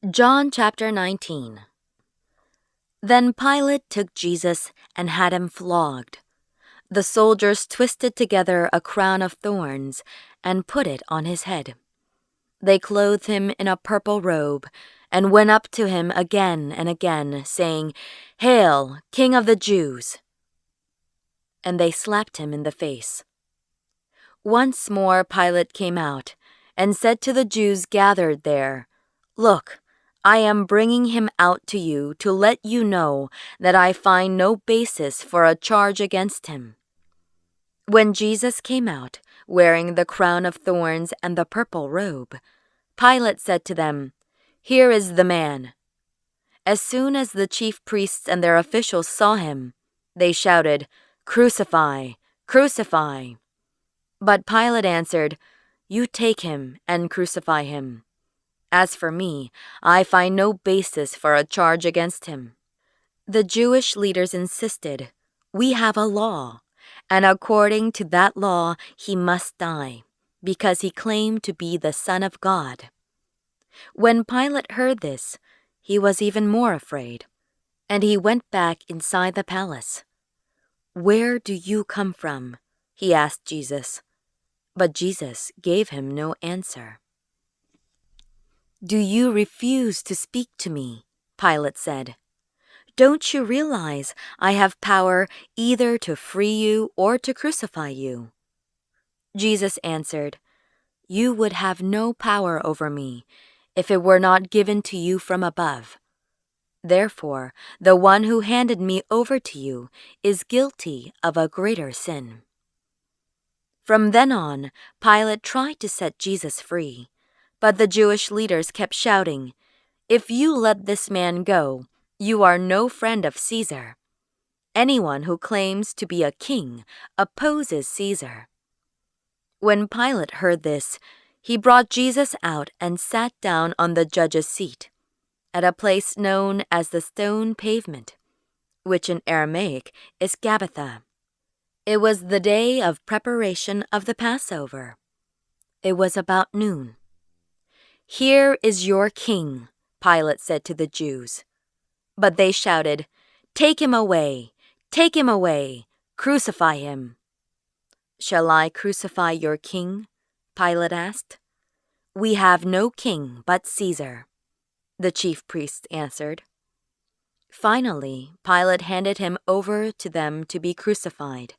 John chapter 19. Then Pilate took Jesus and had him flogged. The soldiers twisted together a crown of thorns and put it on his head. They clothed him in a purple robe and went up to him again and again, saying, "Hail, King of the Jews!" And they slapped him in the face. Once more Pilate came out and said to the Jews gathered there, "Look, I am bringing him out to you to let you know that I find no basis for a charge against him." When Jesus came out, wearing the crown of thorns and the purple robe, Pilate said to them, "Here is the man." As soon as the chief priests and their officials saw him, they shouted, "Crucify! Crucify!" But Pilate answered, "You take him and crucify him. As for me, I find no basis for a charge against him." The Jewish leaders insisted, "We have a law, and according to that law he must die, because he claimed to be the Son of God." When Pilate heard this, he was even more afraid, and he went back inside the palace. "Where do you come from?" he asked Jesus. But Jesus gave him no answer. "Do you refuse to speak to me?" Pilate said. "Don't you realize I have power either to free you or to crucify you?" Jesus answered, "You would have no power over me if it were not given to you from above. Therefore, the one who handed me over to you is guilty of a greater sin." From then on, Pilate tried to set Jesus free, but the Jewish leaders kept shouting, "If you let this man go, you are no friend of Caesar. Anyone who claims to be a king opposes Caesar." When Pilate heard this, he brought Jesus out and sat down on the judge's seat, at a place known as the Stone Pavement, which in Aramaic is Gabbatha. It was the day of preparation of the Passover. It was about noon. "Here is your king," Pilate said to the Jews. But they shouted, "Take him away! Take him away! Crucify him!" "Shall I crucify your king?" Pilate asked. "We have no king but Caesar," the chief priests answered. Finally, Pilate handed him over to them to be crucified.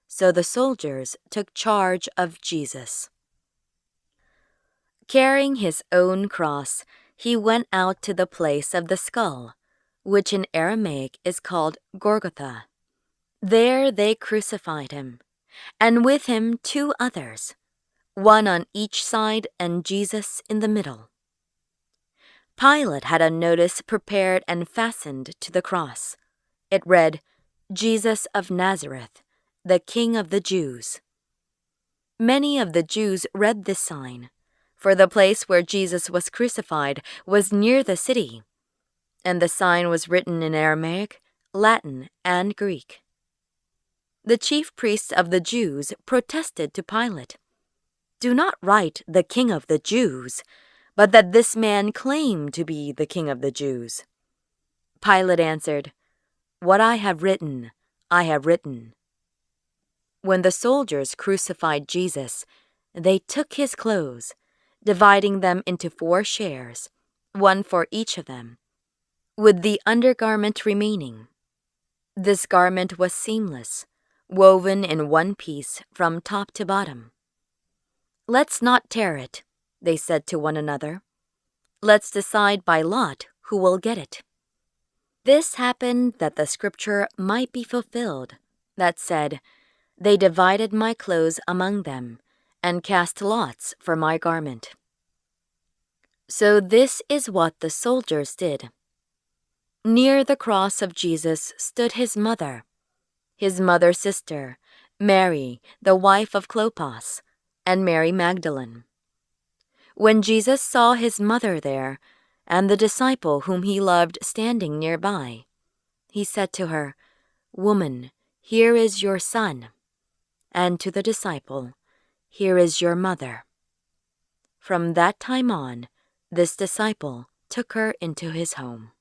So the soldiers took charge of Jesus. Carrying his own cross, he went out to the place of the skull, which in Aramaic is called Golgotha. There they crucified him, and with him 2 others, one on each side and Jesus in the middle. Pilate had a notice prepared and fastened to the cross. It read, "Jesus of Nazareth, the King of the Jews." Many of the Jews read this sign, for the place where Jesus was crucified was near the city, and the sign was written in Aramaic, Latin, and Greek. The chief priests of the Jews protested to Pilate, "Do not write the King of the Jews, but that this man claimed to be the King of the Jews." Pilate answered, "What I have written, I have written." When the soldiers crucified Jesus, they took his clothes, dividing them into 4 shares, one for each of them, with the undergarment remaining. This garment was seamless, woven in one piece from top to bottom. "Let's not tear it," they said to one another. "Let's decide by lot who will get it." This happened that the scripture might be fulfilled, that said, "They divided my clothes among them, and cast lots for my garment." So this is what the soldiers did. Near the cross of Jesus stood his mother's sister, Mary, the wife of Clopas, and Mary Magdalene. When Jesus saw his mother there, and the disciple whom he loved standing nearby, he said to her, "Woman, here is your son," and to the disciple, "Here is your mother." From that time on, this disciple took her into his home.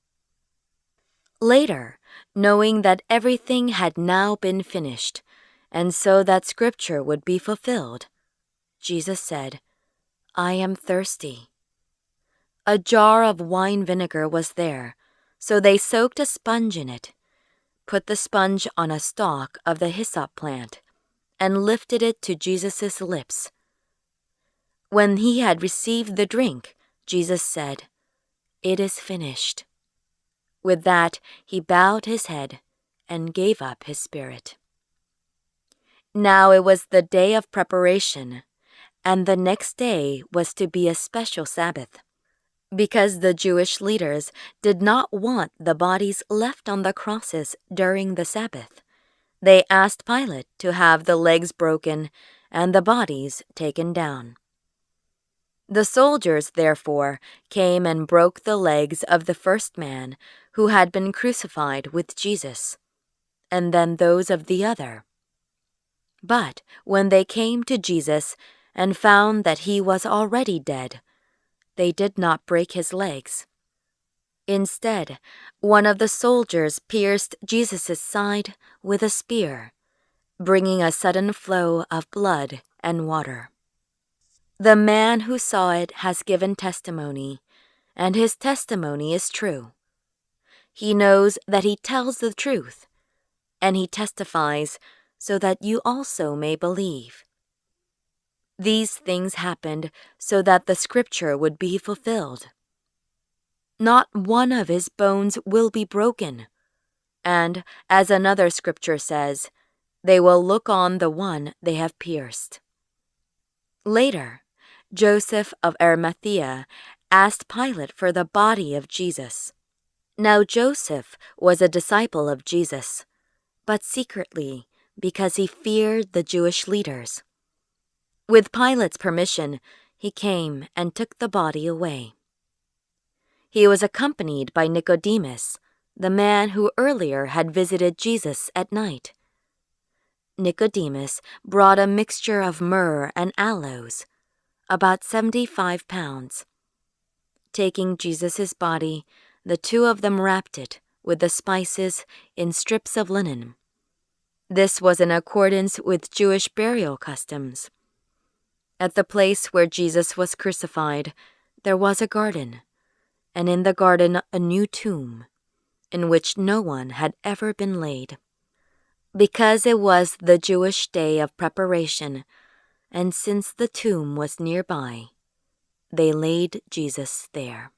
Later, knowing that everything had now been finished, and so that Scripture would be fulfilled, Jesus said, "I am thirsty." A jar of wine vinegar was there, so they soaked a sponge in it, put the sponge on a stalk of the hyssop plant, and lifted it to Jesus' lips. When he had received the drink, Jesus said, "It is finished." With that, he bowed his head and gave up his spirit. Now it was the day of preparation, and the next day was to be a special Sabbath. Because the Jewish leaders did not want the bodies left on the crosses during the Sabbath, they asked Pilate to have the legs broken and the bodies taken down. The soldiers, therefore, came and broke the legs of the first man who had been crucified with Jesus, and then those of the other. But when they came to Jesus and found that he was already dead, they did not break his legs. Instead, one of the soldiers pierced Jesus' side with a spear, bringing a sudden flow of blood and water. The man who saw it has given testimony, and his testimony is true. He knows that he tells the truth, and he testifies so that you also may believe. These things happened so that the Scripture would be fulfilled. Not one of his bones will be broken. And, as another Scripture says, they will look on the one they have pierced. Later, Joseph of Arimathea asked Pilate for the body of Jesus. Now Joseph was a disciple of Jesus, but secretly because he feared the Jewish leaders. With Pilate's permission, he came and took the body away. He was accompanied by Nicodemus, the man who earlier had visited Jesus at night. Nicodemus brought a mixture of myrrh and aloes, about 75 pounds. Taking Jesus' body, the two of them wrapped it with the spices in strips of linen. This was in accordance with Jewish burial customs. At the place where Jesus was crucified, there was a garden, and in the garden a new tomb, in which no one had ever been laid. Because it was the Jewish day of preparation, and since the tomb was nearby, they laid Jesus there.